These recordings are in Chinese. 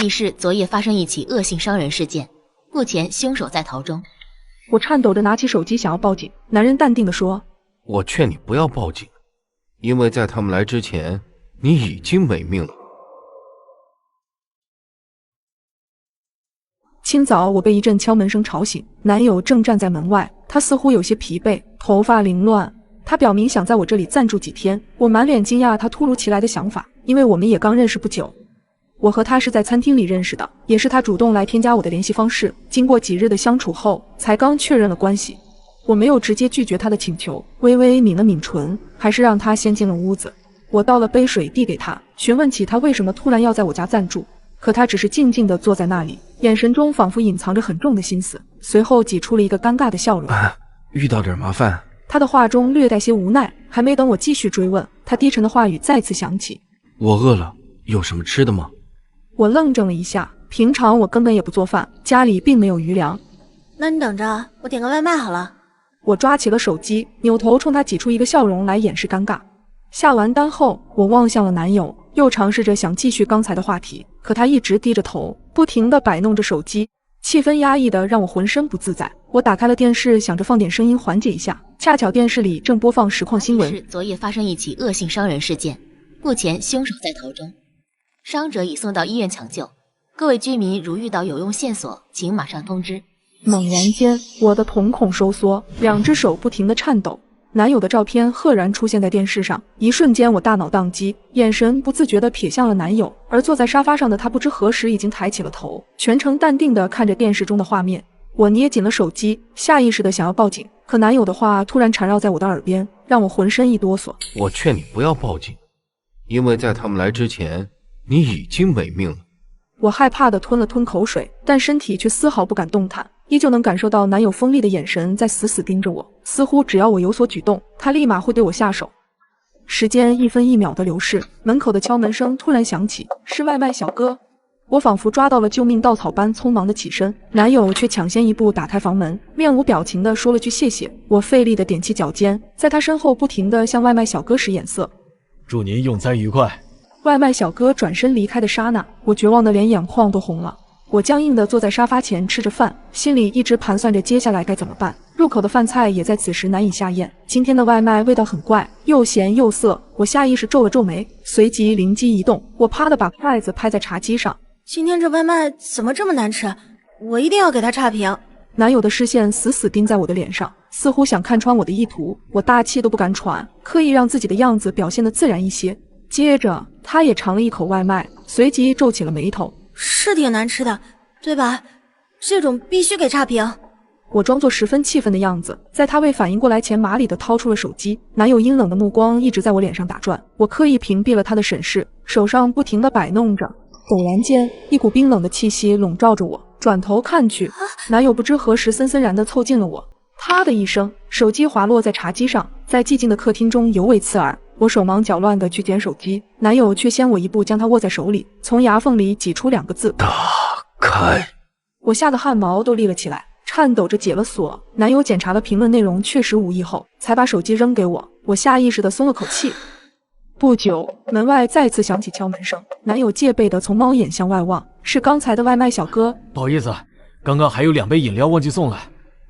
记市昨夜发生一起恶性伤人事件，目前凶手在逃中。我颤抖着拿起手机想要报警，男人淡定地说：“我劝你不要报警，因为在他们来之前，你已经没命了。”清早，我被一阵敲门声吵醒，男友正站在门外，他似乎有些疲惫，头发凌乱。他表明想在我这里暂住几天，我满脸惊讶他突如其来的想法，因为我们也刚认识不久。我和他是在餐厅里认识的，也是他主动来添加我的联系方式。经过几日的相处后，才刚确认了关系。我没有直接拒绝他的请求，微微抿了抿唇，还是让他先进了屋子。我倒了杯水递给他，询问起他为什么突然要在我家暂住。可他只是静静地坐在那里，眼神中仿佛隐藏着很重的心思，随后挤出了一个尴尬的笑容。遇到点麻烦。他的话中略带些无奈，还没等我继续追问，他低沉的话语再次响起：“我饿了，有什么吃的吗？”我愣怔了一下，平常我根本也不做饭，家里并没有余粮。那你等着，我点个外卖好了。我抓起了手机，扭头冲他挤出一个笑容来掩饰尴尬。下完单后，我望向了男友，又尝试着想继续刚才的话题，可他一直低着头，不停地摆弄着手机，气氛压抑的让我浑身不自在。我打开了电视，想着放点声音缓解一下，恰巧电视里正播放实况新闻。昨夜发生一起恶性伤人事件，目前凶手在逃中，伤者已送到医院抢救。各位居民如遇到有用线索，请马上通知。猛然间，我的瞳孔收缩，两只手不停地颤抖。男友的照片赫然出现在电视上，一瞬间我大脑宕机，眼神不自觉地瞥向了男友，而坐在沙发上的他不知何时已经抬起了头，全程淡定地看着电视中的画面。我捏紧了手机，下意识地想要报警，可男友的话突然缠绕在我的耳边，让我浑身一哆嗦。我劝你不要报警，因为在他们来之前，你已经没命了。我害怕地吞了吞口水，但身体却丝毫不敢动弹，依旧能感受到男友锋利的眼神在死死盯着我，似乎只要我有所举动，他立马会对我下手。时间一分一秒的流逝，门口的敲门声突然响起，是外卖小哥。我仿佛抓到了救命稻草般匆忙的起身，男友却抢先一步打开房门，面无表情地说了句谢谢。我费力地踮起脚尖，在他身后不停地向外卖小哥使眼色。祝您用餐愉快。外卖小哥转身离开的刹那，我绝望的连眼眶都红了。我僵硬地坐在沙发前吃着饭，心里一直盘算着接下来该怎么办。入口的饭菜也在此时难以下咽，今天的外卖味道很怪，又咸又涩。我下意识皱了皱眉，随即灵机一动，我啪地把筷子拍在茶几上。今天这外卖怎么这么难吃？我一定要给他差评。男友的视线死死盯在我的脸上，似乎想看穿我的意图。我大气都不敢喘，刻意让自己的样子表现得自然一些。接着他也尝了一口外卖，随即皱起了眉头。是挺难吃的，对吧？这种必须给差评。我装作十分气愤的样子，在他未反应过来前麻利地掏出了手机。男友阴冷的目光一直在我脸上打转，我刻意屏蔽了他的审视，手上不停地摆弄着。陡然间，一股冰冷的气息笼罩着我，转头看去，男友不知何时森森然地凑近了我。啪的一声，手机滑落在茶几上，在寂静的客厅中尤为刺耳。我手忙脚乱地去捡手机，男友却先我一步将它握在手里，从牙缝里挤出2个字：打开。我吓得汗毛都立了起来，颤抖着解了锁。男友检查了评论内容确实无异后，才把手机扔给我。我下意识地松了口气。不久，门外再次响起敲门声，男友戒备地从猫眼向外望，是刚才的外卖小哥。不好意思，刚刚还有2杯饮料忘记送来。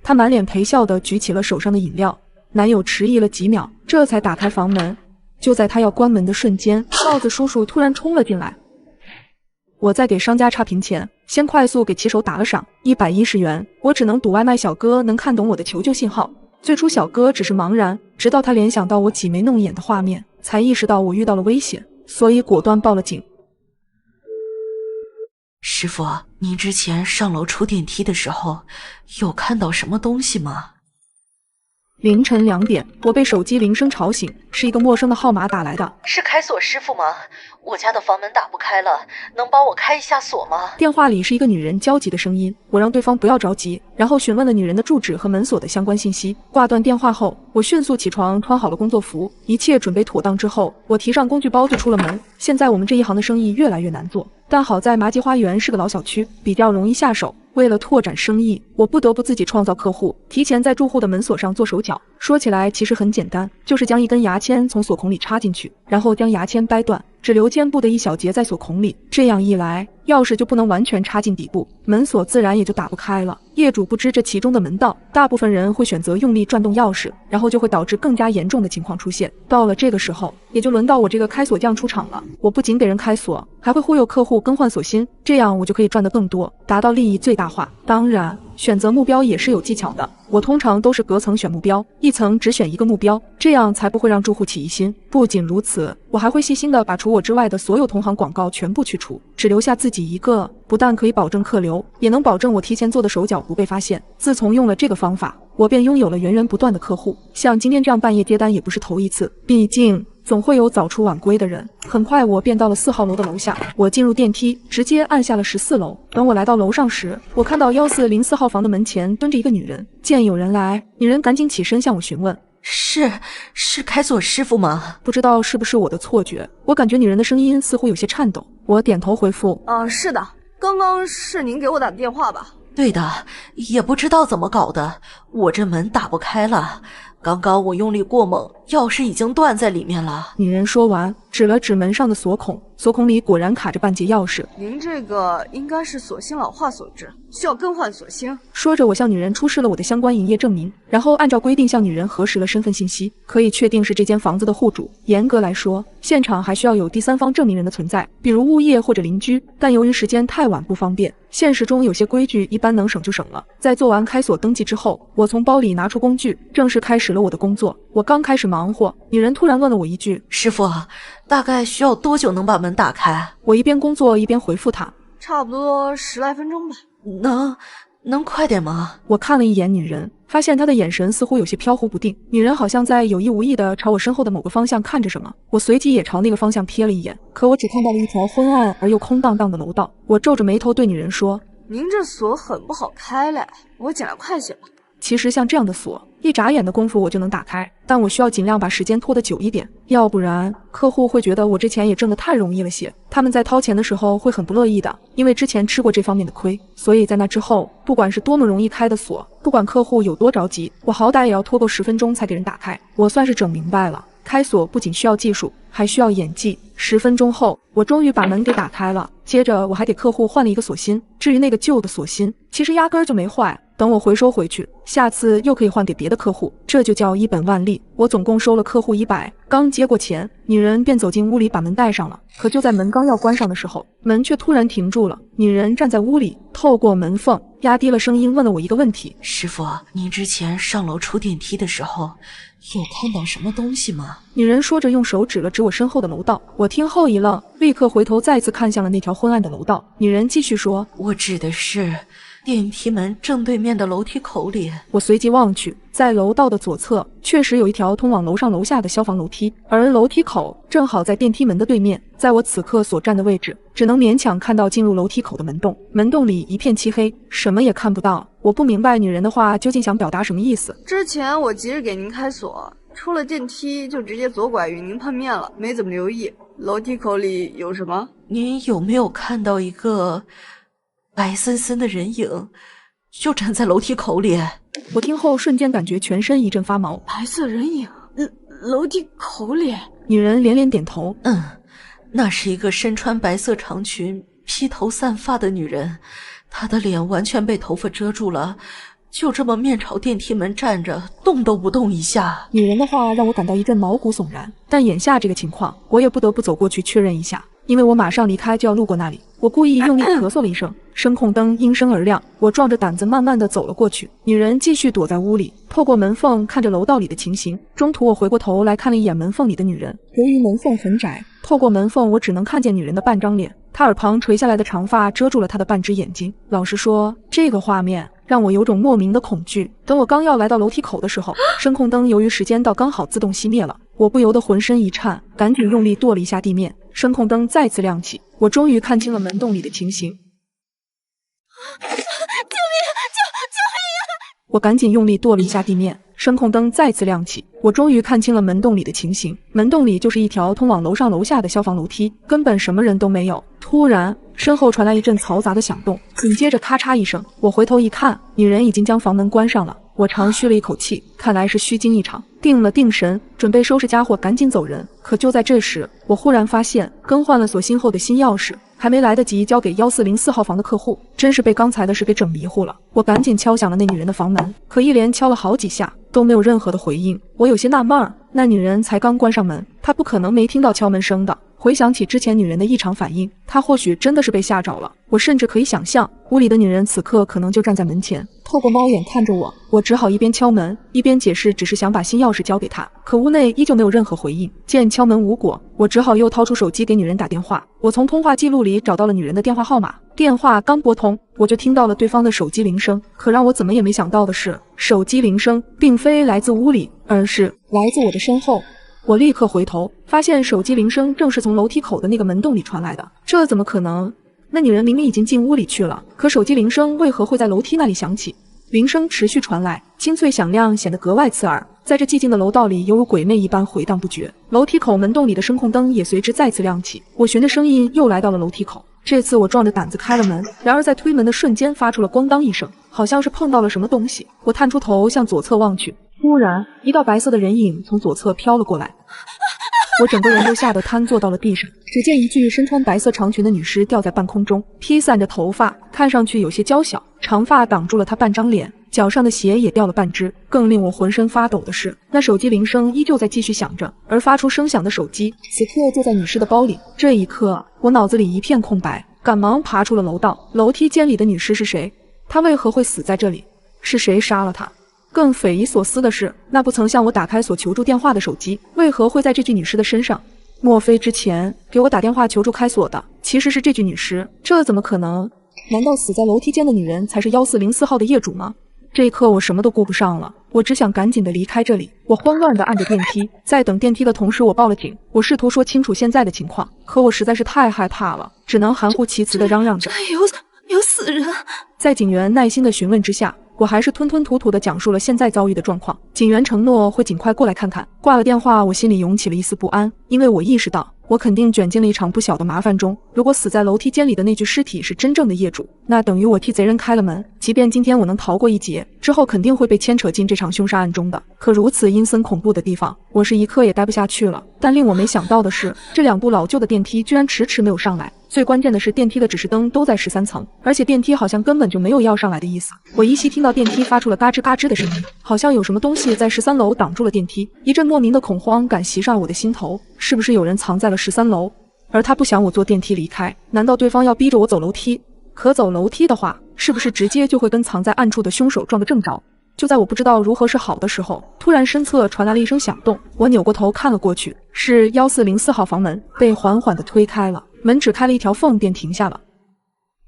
他满脸陪笑地举起了手上的饮料。男友迟疑了几秒，这才打开房门。就在他要关门的瞬间，帽子叔叔突然冲了进来。我在给商家差评前，先快速给骑手打了赏110元。我只能赌外卖小哥能看懂我的求救信号。最初小哥只是茫然，直到他联想到我挤眉弄眼的画面，才意识到我遇到了危险，所以果断报了警。师傅，您之前上楼出电梯的时候，有看到什么东西吗？凌晨2点，我被手机铃声吵醒，是一个陌生的号码打来的。是开锁师傅吗？我家的房门打不开了，能帮我开一下锁吗？电话里是一个女人焦急的声音，我让对方不要着急，然后询问了女人的住址和门锁的相关信息。挂断电话后，我迅速起床，穿好了工作服，一切准备妥当之后，我提上工具包就出了门。现在我们这一行的生意越来越难做，但好在麻吉花园是个老小区，比较容易下手。为了拓展生意，我不得不自己创造客户，提前在住户的门锁上做手脚。说起来其实很简单，就是将一根牙签从锁孔里插进去，然后将牙签掰断，只留肩部的一小节在锁孔里，这样一来，钥匙就不能完全插进底部，门锁自然也就打不开了。业主不知这其中的门道，大部分人会选择用力转动钥匙，然后就会导致更加严重的情况出现。到了这个时候，也就轮到我这个开锁匠出场了。我不仅给人开锁，还会忽悠客户更换锁芯，这样我就可以赚得更多，达到利益最大化。当然，选择目标也是有技巧的。我通常都是隔层选目标，一层只选一个目标，这样才不会让住户起疑心。不仅如此，我还会细心的把除我之外的所有同行广告全部去除，只留下自己一个，不但可以保证客流，也能保证我提前做的手脚不被发现。自从用了这个方法，我便拥有了源源不断的客户。像今天这样半夜接单也不是头一次，毕竟总会有早出晚归的人。很快我便到了4号楼的楼下，我进入电梯，直接按下了14楼。等我来到楼上时，我看到1404号房的门前蹲着一个女人。见有人来，女人赶紧起身向我询问：是开锁师傅吗？不知道是不是我的错觉，我感觉女人的声音似乎有些颤抖。我点头回复：是的，刚刚是您给我打的电话吧？对的，也不知道怎么搞的，我这门打不开了。刚刚我用力过猛，钥匙已经断在里面了。女人说完，指了指门上的锁孔，锁孔里果然卡着半截钥匙。您这个应该是锁芯老化所致，需要更换锁芯。说着，我向女人出示了我的相关营业证明，然后按照规定向女人核实了身份信息，可以确定是这间房子的户主。严格来说，现场还需要有第三方证明人的存在，比如物业或者邻居，但由于时间太晚不方便，现实中有些规矩一般能省就省了。在做完开锁登记之后，我从包里拿出工具，正式开始了我的工作。我刚开始忙活，女人突然问了我一句：师傅，大概需要多久能把门打开？我一边工作一边回复她：差不多10来分钟吧。能快点吗？我看了一眼女人，发现她的眼神似乎有些飘忽不定。女人好像在有意无意地朝我身后的某个方向看着什么，我随即也朝那个方向瞥了一眼，可我只看到了一条昏暗而又空荡荡的楼道。我皱着眉头对女人说：您这锁很不好开嘞，我尽量快些吧。其实像这样的锁，一眨眼的功夫我就能打开，但我需要尽量把时间拖得久一点，要不然客户会觉得我这钱也挣得太容易了些。他们在掏钱的时候会很不乐意的，因为之前吃过这方面的亏，所以在那之后，不管是多么容易开的锁，不管客户有多着急，我好歹也要拖够10分钟才给人打开。我算是整明白了，开锁不仅需要技术，还需要演技。10分钟后，我终于把门给打开了，接着我还给客户换了一个锁芯。至于那个旧的锁芯，其实压根儿就没坏，等我回收回去，下次又可以换给别的客户，这就叫一本万利。我总共收了客户100，刚接过钱，女人便走进屋里把门带上了。可就在门刚要关上的时候，门却突然停住了。女人站在屋里，透过门缝压低了声音问了我一个问题：师傅，您之前上楼出电梯的时候有看到什么东西吗？女人说着用手指了指我身后的楼道。我听后一愣，立刻回头再次看向了那条昏暗的楼道。女人继续说：我指的是电梯门正对面的楼梯口里。我随即望去，在楼道的左侧确实有一条通往楼上楼下的消防楼梯，而楼梯口正好在电梯门的对面。在我此刻所站的位置，只能勉强看到进入楼梯口的门洞，门洞里一片漆黑，什么也看不到。我不明白女人的话究竟想表达什么意思。之前我急着给您开锁，出了电梯就直接左拐与您碰面了，没怎么留意楼梯口里有什么。您有没有看到一个白森森的人影，就站在楼梯口里？我听后瞬间感觉全身一阵发毛。白色人影，楼梯口里。女人连连点头。那是一个身穿白色长裙、披头散发的女人，她的脸完全被头发遮住了，就这么面朝电梯门站着，动都不动一下。女人的话让我感到一阵毛骨悚然，但眼下这个情况，我也不得不走过去确认一下，因为我马上离开就要路过那里。我故意用力咳嗽了一声，声控灯应声而亮，我壮着胆子慢慢地走了过去。女人继续躲在屋里，透过门缝看着楼道里的情形。中途我回过头来看了一眼门缝里的女人，由于门缝很窄，透过门缝我只能看见女人的半张脸，她耳旁垂下来的长发遮住了她的半只眼睛。老实说，这个画面让我有种莫名的恐惧。等我刚要来到楼梯口的时候，声控灯由于时间到刚好自动熄灭了，我不由得浑身一颤，赶紧用力跺了一下地面。声控灯再次亮起，我终于看清了门洞里的情形。救命！救命！我赶紧用力跺了一下地面，声控灯再次亮起，我终于看清了门洞里的情形。门洞里就是一条通往楼上楼下的消防楼梯，根本什么人都没有。突然，身后传来一阵嘈杂的响动，紧接着咔嚓一声，我回头一看，女人已经将房门关上了。我长吁了一口气，看来是虚惊一场。定了定神，准备收拾家伙赶紧走人。可就在这时，我忽然发现更换了锁芯后的新钥匙还没来得及交给1404号房的客户，真是被刚才的事给整迷糊了。我赶紧敲响了那女人的房门，可一连敲了好几下都没有任何的回应。我有些纳闷儿，那女人才刚关上门，她不可能没听到敲门声的。回想起之前女人的异常反应，她或许真的是被吓着了。我甚至可以想象，屋里的女人此刻可能就站在门前，透过猫眼看着我。我只好一边敲门一边解释，只是想把新钥匙交给她。可屋内依旧没有任何回应。见敲门无果，我只好又掏出手机给女人打电话。我从通话记录里找到了女人的电话号码，电话刚拨通，我就听到了对方的手机铃声。可让我怎么也没想到的是，手机铃声并非来自屋里，而是来自我的身后。我立刻回头，发现手机铃声正是从楼梯口的那个门洞里传来的。这怎么可能？那女人明明已经进屋里去了，可手机铃声为何会在楼梯那里响起？铃声持续传来，清脆响亮，显得格外刺耳，在这寂静的楼道里犹如鬼魅一般回荡不绝。楼梯口门洞里的声控灯也随之再次亮起。我循着声音又来到了楼梯口，这次我壮着胆子开了门，然而在推门的瞬间发出了咣当一声，好像是碰到了什么东西。我探出头向左侧望去，突然一道白色的人影从左侧飘了过来，我整个人都吓得瘫坐到了地上。只见一具身穿白色长裙的女尸吊在半空中，披散着头发，看上去有些娇小，长发挡住了她半张脸，脚上的鞋也掉了半只。更令我浑身发抖的是，那手机铃声依旧在继续响着，而发出声响的手机此刻就在女尸的包里。这一刻，我脑子里一片空白，赶忙爬出了楼道。楼梯间里的女尸是谁？她为何会死在这里？是谁杀了她？更匪夷所思的是，那不曾向我打开所求助电话的手机，为何会在这具女尸的身上？莫非之前给我打电话求助开锁的其实是这具女尸？这怎么可能？难道死在楼梯间的女人才是1404号的业主吗？这一刻我什么都顾不上了，我只想赶紧的离开这里。我慌乱地按着电梯，在等电梯的同时我报了警。我试图说清楚现在的情况，可我实在是太害怕了，只能含糊其辞地嚷嚷着有死人。在警员耐心的询问之下，我还是吞吞吐吐地讲述了现在遭遇的状况。警员承诺会尽快过来看看。挂了电话，我心里涌起了一丝不安，因为我意识到我肯定卷进了一场不小的麻烦中。如果死在楼梯间里的那具尸体是真正的业主，那等于我替贼人开了门。即便今天我能逃过一劫，之后肯定会被牵扯进这场凶杀案中的。可如此阴森恐怖的地方，我是一刻也待不下去了。但令我没想到的是，这两部老旧的电梯居然迟迟没有上来。最关键的是，电梯的指示灯都在13层，而且电梯好像根本就没有要上来的意思。我依稀听到电梯发出了嘎吱嘎吱的声音，好像有什么东西在13楼挡住了电梯。一阵莫名的恐慌感袭上了我的心头，是不是有人藏在了13楼？而他不想我坐电梯离开，难道对方要逼着我走楼梯？可走楼梯的话，是不是直接就会跟藏在暗处的凶手撞个正着？就在我不知道如何是好的时候，突然身侧传来了一声响动。我扭过头看了过去，是1404号房门被缓缓地推开了，门只开了一条缝便停下了。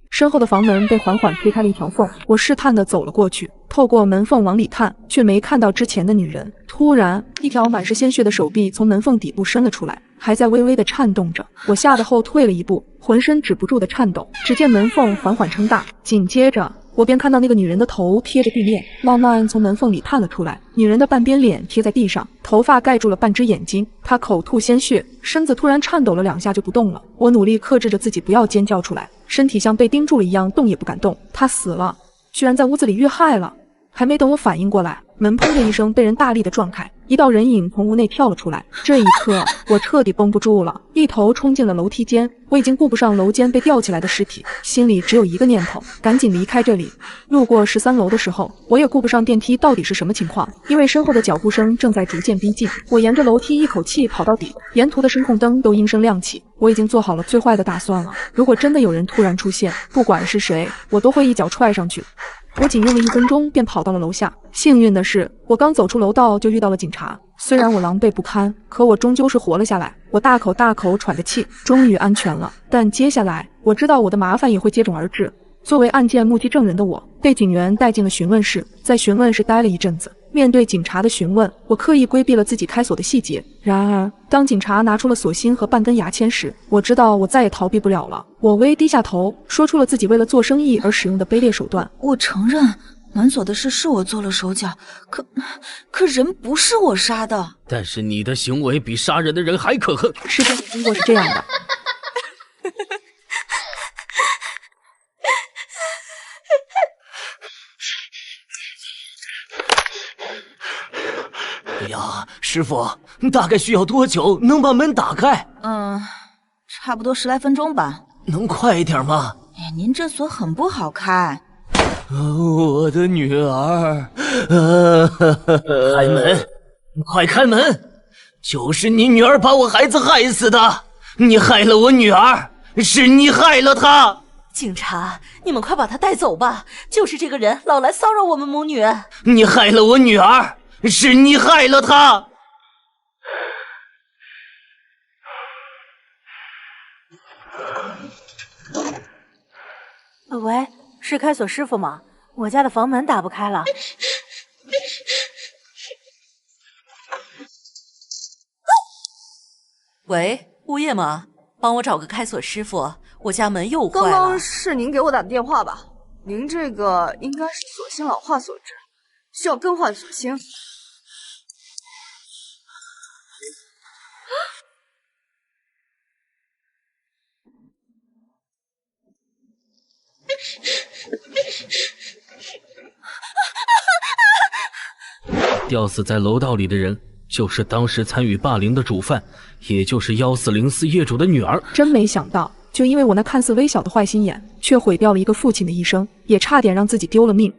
身后的房门被缓缓推开了一条缝，我试探地走了过去，透过门缝往里看，却没看到之前的女人。突然，一条满是鲜血的手臂从门缝底部伸了出来，还在微微地颤动着。我吓得后退了一步，浑身止不住的颤抖。只见门缝缓缓撑大，紧接着我便看到那个女人的头贴着地面，慢慢从门缝里探了出来。女人的半边脸贴在地上，头发盖住了半只眼睛，她口吐鲜血，身子突然颤抖了2下就不动了。我努力克制着自己不要尖叫出来，身体像被钉住了一样，动也不敢动。她死了，居然在屋子里遇害了。还没等我反应过来，门砰的一声被人大力的撞开，一道人影从屋内跳了出来。这一刻，我彻底绷不住了，一头冲进了楼梯间。我已经顾不上楼间被吊起来的尸体，心里只有一个念头，赶紧离开这里。路过13楼的时候，我也顾不上电梯到底是什么情况，因为身后的脚步声正在逐渐逼近。我沿着楼梯一口气跑到底，沿途的声控灯都应声亮起。我已经做好了最坏的打算了，如果真的有人突然出现，不管是谁，我都会一脚踹上去。我仅用了1分钟便跑到了楼下，幸运的是，我刚走出楼道就遇到了警察。虽然我狼狈不堪，可我终究是活了下来。我大口大口喘着气，终于安全了。但接下来，我知道我的麻烦也会接踵而至。作为案件目击证人的我，被警员带进了询问室，在询问室待了一阵子。面对警察的询问，我刻意规避了自己开锁的细节。然而，当警察拿出了锁芯和半根牙签时，我知道我再也逃避不了了。我微低下头，说出了自己为了做生意而使用的卑劣手段。我承认，门锁的事是我做了手脚，可人不是我杀的。但是你的行为比杀人的人还可恨。事件的经过是这样的。哎呀，师傅，大概需要多久能把门打开？差不多10来分钟吧。能快一点吗？哎，您这锁很不好开。我的女儿，开门，快开门！就是你女儿把我孩子害死的，你害了我女儿，是你害了她。警察，你们快把他带走吧！就是这个人老来骚扰我们母女。你害了我女儿，是你害了她。喂，是开锁师傅吗？我家的房门打不开了。喂，物业吗？帮我找个开锁师傅，我家门又坏了。刚刚是您给我打的电话吧？您这个应该是锁芯老化所致，需要更换锁芯。吊死在楼道里的人，就是当时参与霸凌的主犯，也就是1404业主的女儿。真没想到，就因为我那看似微小的坏心眼，却毁掉了一个父亲的一生，也差点让自己丢了命。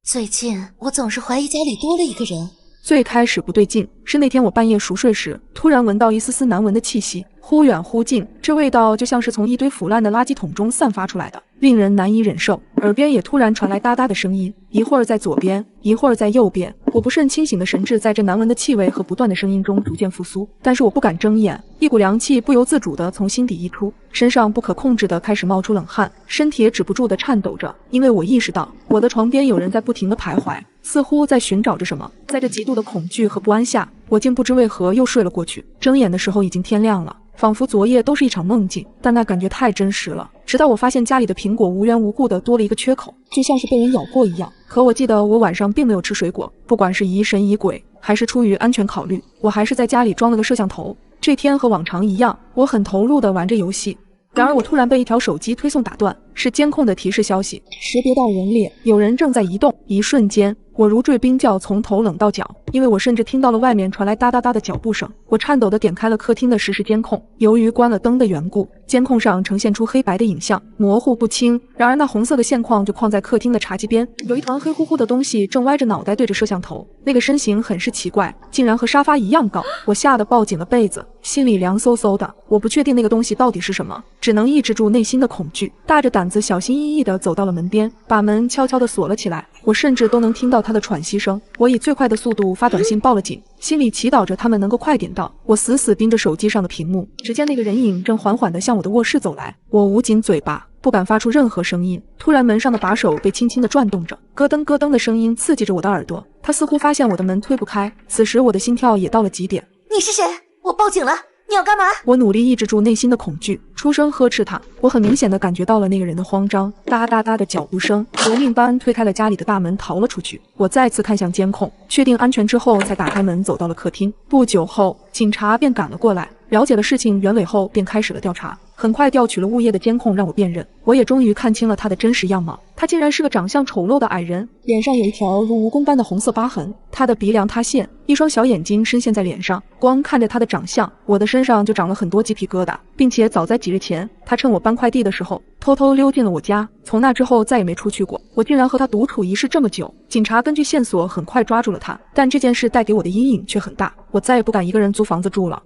最近我总是怀疑家里多了一个人。最开始不对劲，是那天我半夜熟睡时，突然闻到一丝丝难闻的气息，忽远忽近，这味道就像是从一堆腐烂的垃圾桶中散发出来的，令人难以忍受。耳边也突然传来哒哒的声音，一会儿在左边，一会儿在右边。我不甚清醒的神智在这难闻的气味和不断的声音中逐渐复苏，但是我不敢睁眼，一股凉气不由自主地从心底溢出，身上不可控制地开始冒出冷汗，身体也止不住地颤抖着，因为我意识到我的床边有人在不停地徘徊，似乎在寻找着什么。在这极度的恐惧和不安下，我竟不知为何又睡了过去。睁眼的时候已经天亮了，仿佛昨夜都是一场梦境，但那感觉太真实了。直到我发现家里的苹果无缘无故的多了一个缺口，就像是被人咬过一样。可我记得我晚上并没有吃水果，不管是疑神疑鬼，还是出于安全考虑，我还是在家里装了个摄像头。这天和往常一样，我很投入地玩着游戏。然而我突然被一条手机推送打断，是监控的提示消息，识别到人列，有人正在移动。一瞬间，我如坠冰窖，从头冷到脚，因为我甚至听到了外面传来哒哒哒的脚步声。我颤抖地点开了客厅的实时监控，由于关了灯的缘故，监控上呈现出黑白的影像，模糊不清。然而那红色的线框就框在客厅的茶几边，有一团黑乎乎的东西正歪着脑袋对着摄像头，那个身形很是奇怪，竟然和沙发一样高。我吓得抱紧了被子，心里凉飕飕的。我不确定那个东西到底是什么，只能抑制住内心的恐惧，大着胆子小心翼翼地走到了门边，把门悄悄地锁了起来。我甚至都能听到他的喘息声。我以最快的速度发短信报了警，心里祈祷着他们能够快点到。我死死盯着手机上的屏幕，只见那个人影正缓缓地向我的卧室走来。我捂紧嘴巴，不敢发出任何声音。突然门上的把手被轻轻地转动着，咯噔咯噔的声音刺激着我的耳朵。他似乎发现我的门推不开，此时我的心跳也到了极点。你是谁？我报警了，你要干嘛？我努力抑制住内心的恐惧，出声呵斥他。我很明显地感觉到了那个人的慌张，哒哒哒的脚步声，夺命般推开了家里的大门，逃了出去。我再次看向监控，确定安全之后，才打开门走到了客厅。不久后，警察便赶了过来，了解了事情原委后，便开始了调查。很快调取了物业的监控让我辨认，我也终于看清了他的真实样貌。他竟然是个长相丑陋的矮人，脸上有一条如蜈蚣般的红色疤痕，他的鼻梁塌陷，一双小眼睛深陷在脸上。光看着他的长相，我的身上就长了很多鸡皮疙瘩，并且早在几日前，他趁我搬快递的时候偷偷溜进了我家，从那之后再也没出去过。我竟然和他独处一室这么久。警察根据线索很快抓住了他，但这件事带给我的阴影却很大，我再也不敢一个人租房子住了。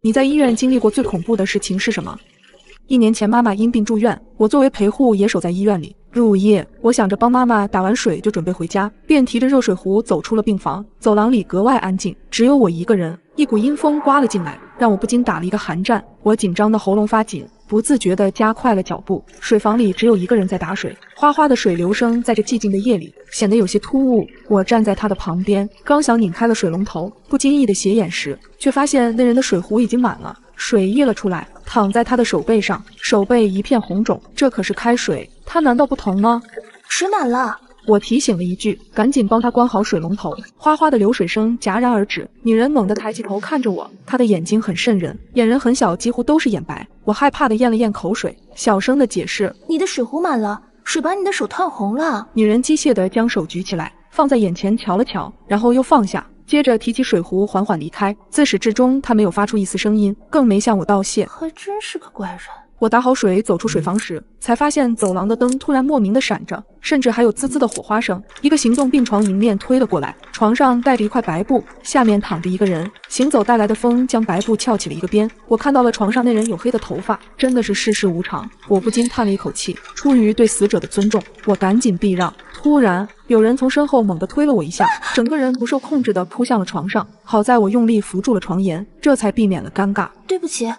你在医院经历过最恐怖的事情是什么？1年前妈妈因病住院，我作为陪护也守在医院里。入夜，我想着帮妈妈打完水就准备回家，便提着热水壶走出了病房。走廊里格外安静，只有我一个人。一股阴风刮了进来，让我不禁打了一个寒战。我紧张的喉咙发紧，不自觉地加快了脚步。水房里只有一个人在打水，哗哗的水流声在这寂静的夜里显得有些突兀。我站在他的旁边，刚想拧开了水龙头，不经意的斜眼时，却发现那人的水壶已经满了，水溢了出来，躺在他的手背上，手背一片红肿。这可是开水，他难道不疼吗？水满了。我提醒了一句，赶紧帮他关好水龙头。哗哗的流水声戛然而止，女人猛地抬起头看着我，她的眼睛很瘆人，眼仁很小，几乎都是眼白。我害怕的咽了咽口水，小声的解释：你的水壶满了，水把你的手烫红了。女人机械地将手举起来，放在眼前瞧了瞧，然后又放下。接着提起水壶缓缓离开。自始至终他没有发出一丝声音，更没向我道谢。还真是个怪人。我打好水走出水房时，才发现走廊的灯突然莫名的闪着，甚至还有滋滋的火花声。一个行动病床迎面推了过来，床上盖着一块白布，下面躺着一个人。行走带来的风将白布翘起了一个边，我看到了床上那人黝黑的头发，真的是世事无常。我不禁叹了一口气，出于对死者的尊重，我赶紧避让。突然有人从身后猛地推了我一下，整个人不受控制地扑向了床上。好在我用力扶住了床沿，这才避免了尴尬。对不起，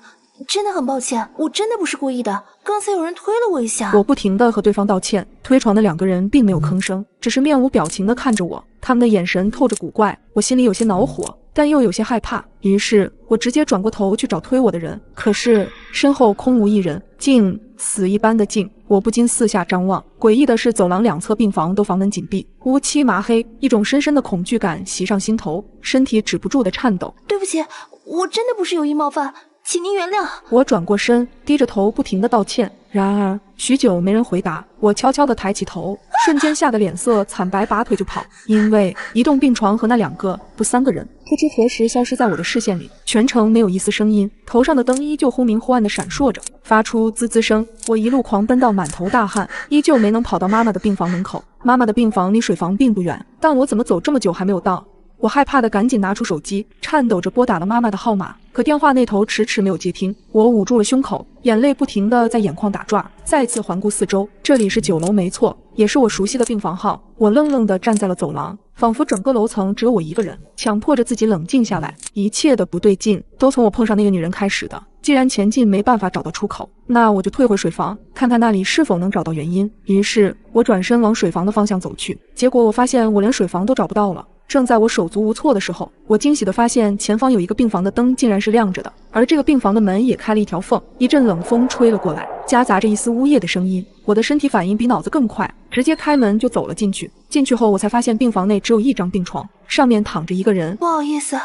真的很抱歉，我真的不是故意的，刚才有人推了我一下。我不停地和对方道歉，推床的两个人并没有吭声，只是面无表情地看着我，他们的眼神透着古怪，我心里有些恼火，但又有些害怕。于是我直接转过头去找推我的人，可是身后空无一人，静，死一般的静。我不禁四下张望，诡异的是走廊两侧病房都房门紧闭，乌漆麻黑，一种深深的恐惧感袭上心头，身体止不住的颤抖。对不起，我真的不是有意冒犯，请您原谅。我转过身，低着头不停地道歉。然而许久没人回答，我悄悄地抬起头，瞬间吓得脸色惨白，拔腿就跑。因为移动病床和那两个不三个人不知何时消失在我的视线里，全程没有一丝声音，头上的灯依旧忽明忽暗地闪烁着，发出滋滋声。我一路狂奔到满头大汗，依旧没能跑到妈妈的病房门口。妈妈的病房离水房并不远，但我怎么走这么久还没有到？我害怕的赶紧拿出手机，颤抖着拨打了妈妈的号码，可电话那头迟迟没有接听。我捂住了胸口，眼泪不停地在眼眶打转，再次环顾四周，这里是9楼没错，也是我熟悉的病房号。我愣愣地站在了走廊，仿佛整个楼层只有我一个人，强迫着自己冷静下来。一切的不对劲都从我碰上那个女人开始的。既然前进没办法找到出口，那我就退回水房，看看那里是否能找到原因。于是我转身往水房的方向走去，结果我发现我连水房都找不到了。正在我手足无措的时候，我惊喜地发现前方有一个病房的灯竟然是亮着的，而这个病房的门也开了一条缝。一阵冷风吹了过来，夹杂着一丝呜咽的声音。我的身体反应比脑子更快，直接开门就走了进去。进去后，我才发现病房内只有一张病床，上面躺着一个人。不好意思，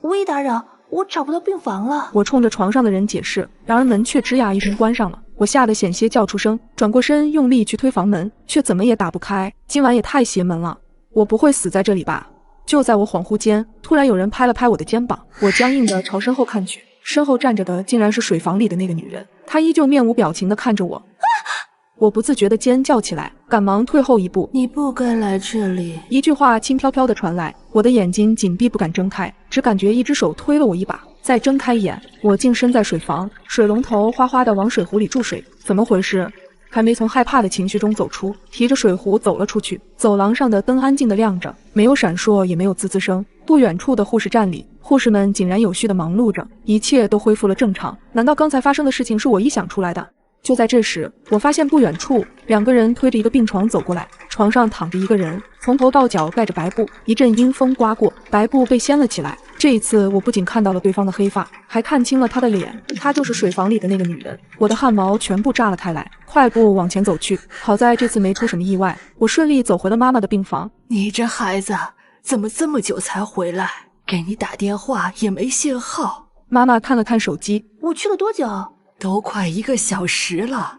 无意打扰，我找不到病房了。我冲着床上的人解释，然而门却吱呀一声关上了。我吓得险些叫出声，转过身用力去推房门，却怎么也打不开。今晚也太邪门了，我不会死在这里吧？就在我恍惚间，突然有人拍了拍我的肩膀，我僵硬地朝身后看去，身后站着的竟然是水房里的那个女人，她依旧面无表情地看着我。我不自觉地尖叫起来，赶忙退后一步。你不该来这里。一句话轻飘飘地传来，我的眼睛紧闭不敢睁开，只感觉一只手推了我一把。再睁开眼，我竟身在水房，水龙头哗哗地往水壶里注水。怎么回事？还没从害怕的情绪中走出，提着水壶走了出去。走廊上的灯安静地亮着，没有闪烁，也没有滋滋声。不远处的护士站里，护士们井然有序地忙碌着，一切都恢复了正常。难道刚才发生的事情是我臆想出来的？就在这时，我发现不远处两个人推着一个病床走过来，床上躺着一个人，从头到脚盖着白布。一阵阴风刮过，白布被掀了起来。这一次我不仅看到了对方的黑发，还看清了他的脸，她就是水房里的那个女人。我的汗毛全部炸了开来，快步往前走去。好在这次没出什么意外，我顺利走回了妈妈的病房。你这孩子怎么这么久才回来？给你打电话也没信号。妈妈看了看手机，我去了多久？都快1个小时了，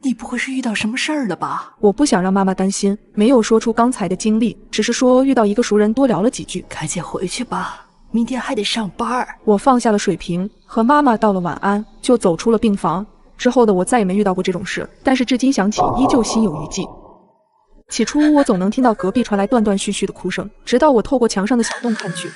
你不会是遇到什么事儿了吧？我不想让妈妈担心，没有说出刚才的经历，只是说遇到一个熟人多聊了几句。赶紧回去吧，明天还得上班。我放下了水瓶，和妈妈道了晚安，就走出了病房。之后的我再也没遇到过这种事，但是至今想起依旧心有余悸。起初我总能听到隔壁传来断断续续的哭声，直到我透过墙上的小洞看去。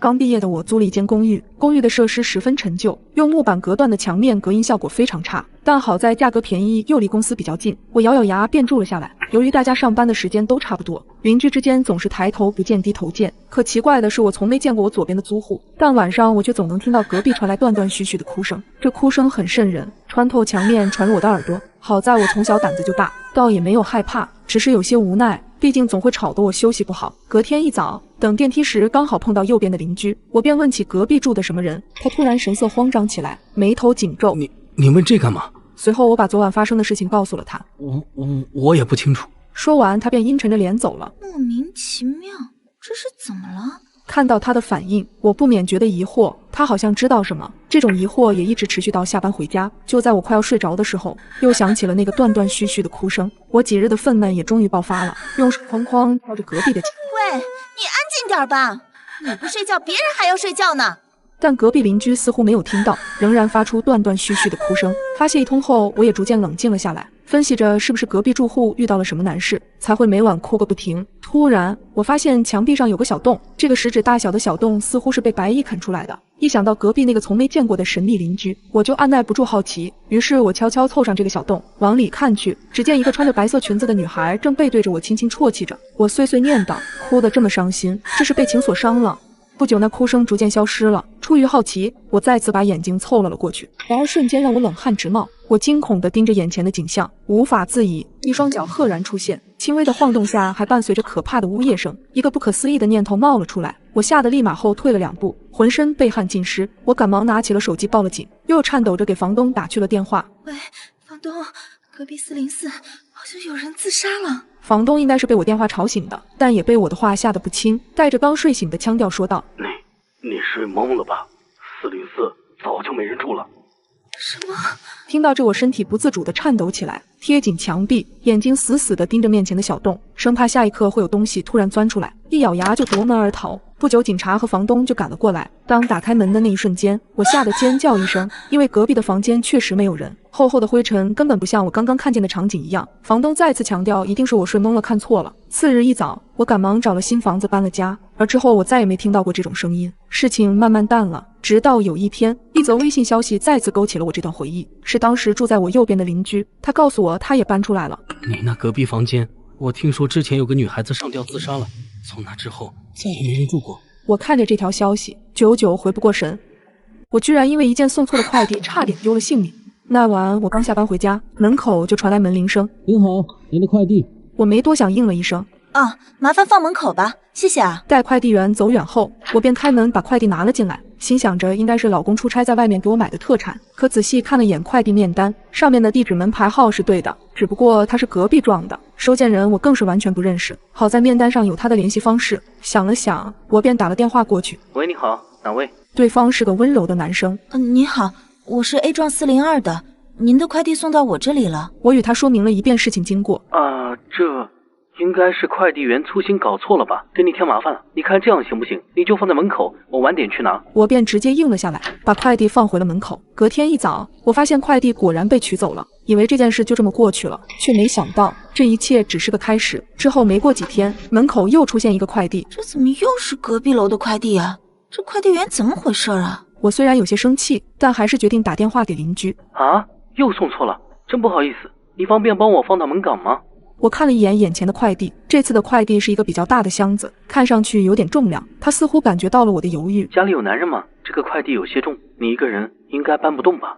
刚毕业的我租了一间公寓，公寓的设施十分陈旧，用木板隔断的墙面隔音效果非常差，但好在价格便宜，又离公司比较近，我咬咬牙便住了下来。由于大家上班的时间都差不多，邻居之间总是抬头不见低头见。可奇怪的是，我从没见过我左边的租户，但晚上我却总能听到隔壁传来断断续续的哭声，这哭声很瘆人，穿透墙面传入我的耳朵。好在我从小胆子就大，倒也没有害怕，只是有些无奈，毕竟总会吵得我休息不好。隔天一早，等电梯时刚好碰到右边的邻居，我便问起隔壁住的什么人，他突然神色慌张起来，眉头紧皱。你问这干嘛？随后我把昨晚发生的事情告诉了他。我也不清楚。说完，他便阴沉着脸走了。莫名其妙，这是怎么了？看到他的反应，我不免觉得疑惑，他好像知道什么。这种疑惑也一直持续到下班回家。就在我快要睡着的时候，又响起了那个断断续续的哭声。我几日的愤懑也终于爆发了，用手哐哐敲着隔壁的墙。喂，你安静点吧。你不睡觉，别人还要睡觉呢。但隔壁邻居似乎没有听到，仍然发出断断续续的哭声。发泄一通后，我也逐渐冷静了下来，分析着是不是隔壁住户遇到了什么难事，才会每晚哭个不停。突然，我发现墙壁上有个小洞，这个食指大小的小洞似乎是被白蚁啃出来的。一想到隔壁那个从没见过的神秘邻居，我就按耐不住好奇，于是我悄悄凑上这个小洞，往里看去，只见一个穿着白色裙子的女孩正背对着我轻轻啜泣着。我碎碎念道：哭得这么伤心，这是被情所伤了。不久，那哭声逐渐消失了。出于好奇，我再次把眼睛凑了过去，然而瞬间让我冷汗直冒。我惊恐地盯着眼前的景象，无法自已。一双脚赫然出现，轻微的晃动下还伴随着可怕的呜咽声。一个不可思议的念头冒了出来，我吓得立马后退了2步，浑身被汗浸湿。我赶忙拿起了手机报了警，又颤抖着给房东打去了电话。喂，房东，隔壁404好像有人自杀了。房东应该是被我电话吵醒的，但也被我的话吓得不轻，带着刚睡醒的腔调说道：你睡懵了吧？404早就没人住了。什么？听到这，我身体不自主地颤抖起来，贴紧墙壁，眼睛死死地盯着面前的小洞，生怕下一刻会有东西突然钻出来，一咬牙就夺门而逃。不久，警察和房东就赶了过来。当打开门的那一瞬间，我吓得尖叫一声，因为隔壁的房间确实没有人，厚厚的灰尘根本不像我刚刚看见的场景一样。房东再次强调，一定是我睡懵了看错了。次日一早，我赶忙找了新房子搬了家，而之后我再也没听到过这种声音。事情慢慢淡了，直到有一天，一则微信消息再次勾起了我这段回忆，是当时住在我右边的邻居，他告诉我他也搬出来了。你那隔壁房间，我听说之前有个女孩子上吊自杀了，从那之后再也没人住过。我看着这条消息，久久回不过神。我居然因为一件送错的快递，差点丢了性命。那晚我刚下班回家，门口就传来门铃声。您好，您的快递。我没多想，应了一声。啊，麻烦放门口吧，谢谢啊。待快递员走远后，我便开门把快递拿了进来，心想着应该是老公出差在外面给我买的特产。可仔细看了眼快递面单，上面的地址门牌号是对的，只不过他是隔壁撞的，收件人我更是完全不认识。好在面单上有他的联系方式，想了想，我便打了电话过去。喂，你好，哪位？对方是个温柔的男生。你好，我是 A 幢402的，您的快递送到我这里了。我与他说明了一遍事情经过。这应该是快递员粗心搞错了吧，给你添麻烦了。你看这样行不行？你就放在门口，我晚点去拿。我便直接应了下来，把快递放回了门口。隔天一早，我发现快递果然被取走了，以为这件事就这么过去了，却没想到这一切只是个开始。之后没过几天，门口又出现一个快递。这怎么又是隔壁楼的快递啊？这快递员怎么回事啊？我虽然有些生气，但还是决定打电话给邻居。又送错了，真不好意思，你方便帮我放到门岗吗？我看了一眼眼前的快递，这次的快递是一个比较大的箱子，看上去有点重量。他似乎感觉到了我的犹豫。家里有男人吗？这个快递有些重，你一个人应该搬不动吧？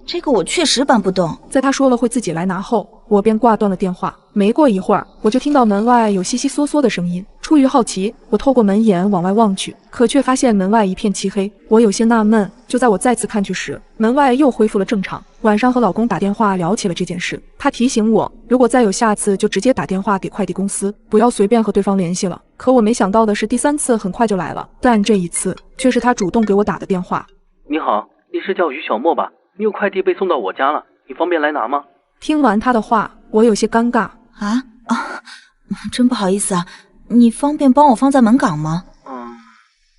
这个我确实搬不动。在他说了会自己来拿后，我便挂断了电话。没过一会儿，我就听到门外有悉悉嗦嗦的声音。出于好奇，我透过门眼往外望去，可却发现门外一片漆黑。我有些纳闷，就在我再次看去时，门外又恢复了正常。晚上和老公打电话聊起了这件事，他提醒我，如果再有下次，就直接打电话给快递公司，不要随便和对方联系了。可我没想到的是，第3次很快就来了，但这一次却是他主动给我打的电话。你好，你是叫于小莫吧？你有快递被送到我家了，你方便来拿吗？听完他的话，我有些尴尬。真不好意思啊，你方便帮我放在门岗吗？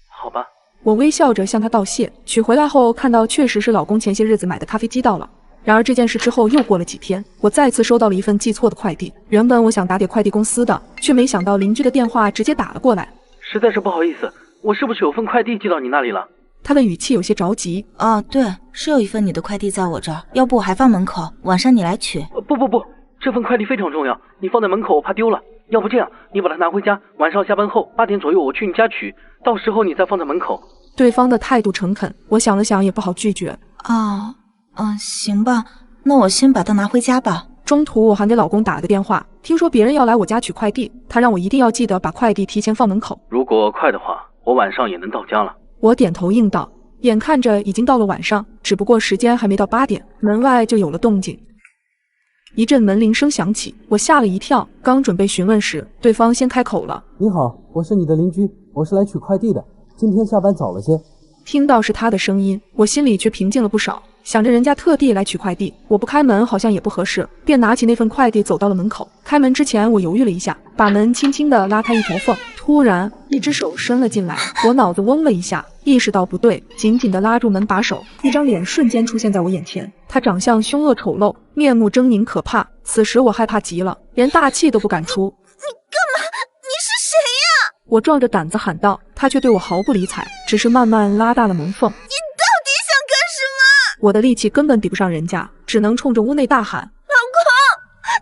好吧。我微笑着向他道谢，取回来后看到确实是老公前些日子买的咖啡机到了。然而这件事之后又过了几天，我再次收到了一份寄错的快递。原本我想打给快递公司的，却没想到邻居的电话直接打了过来。实在是不好意思，我是不是有份快递寄到你那里了？他的语气有些着急。对，是有一份你的快递在我这儿，要不我还放门口，晚上你来取。不，这份快递非常重要，你放在门口我怕丢了。要不这样，你把它拿回家，晚上下班后8点左右我去你家取，到时候你再放在门口。对方的态度诚恳，我想了想也不好拒绝。行吧，那我先把它拿回家吧。中途我还给老公打了个电话，听说别人要来我家取快递，他让我一定要记得把快递提前放门口。如果快的话，我晚上也能到家了。我点头应道。眼看着已经到了晚上，只不过时间还没到8点，门外就有了动静。一阵门铃声响起，我吓了一跳，刚准备询问时，对方先开口了。你好，我是你的邻居，我是来取快递的，今天下班早了些。听到是他的声音，我心里却平静了不少，想着人家特地来取快递，我不开门好像也不合适，便拿起那份快递走到了门口。开门之前我犹豫了一下，把门轻轻地拉开一条缝，突然，一只手伸了进来，我脑子嗡了一下，意识到不对，紧紧地拉住门把手。一张脸瞬间出现在我眼前，他长相凶恶丑陋，面目狰狞可怕。此时我害怕极了，连大气都不敢出。你干嘛？你是谁呀？我壮着胆子喊道，他却对我毫不理睬，只是慢慢拉大了门缝。你到底想干什么？我的力气根本比不上人家，只能冲着屋内大喊：老公，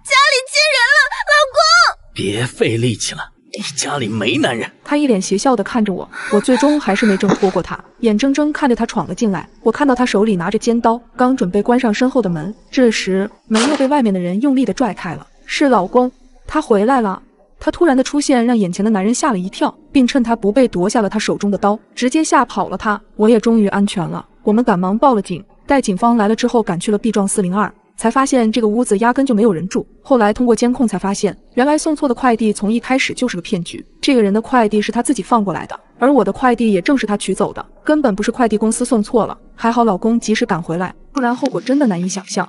家里进人了，老公！别费力气了，你家里没男人。他一脸邪笑地看着我，我最终还是没挣脱过他，眼睁睁看着他闯了进来。我看到他手里拿着尖刀，刚准备关上身后的门，这时门又被外面的人用力地拽开了。是老公，他回来了。他突然的出现让眼前的男人吓了一跳，并趁他不备夺下了他手中的刀，直接吓跑了他。我也终于安全了，我们赶忙报了警。待警方来了之后，赶去了 B 幢402，才发现这个屋子压根就没有人住。后来通过监控才发现，原来送错的快递从一开始就是个骗局。这个人的快递是他自己放过来的，而我的快递也正是他取走的，根本不是快递公司送错了。还好老公及时赶回来，不然后果真的难以想象。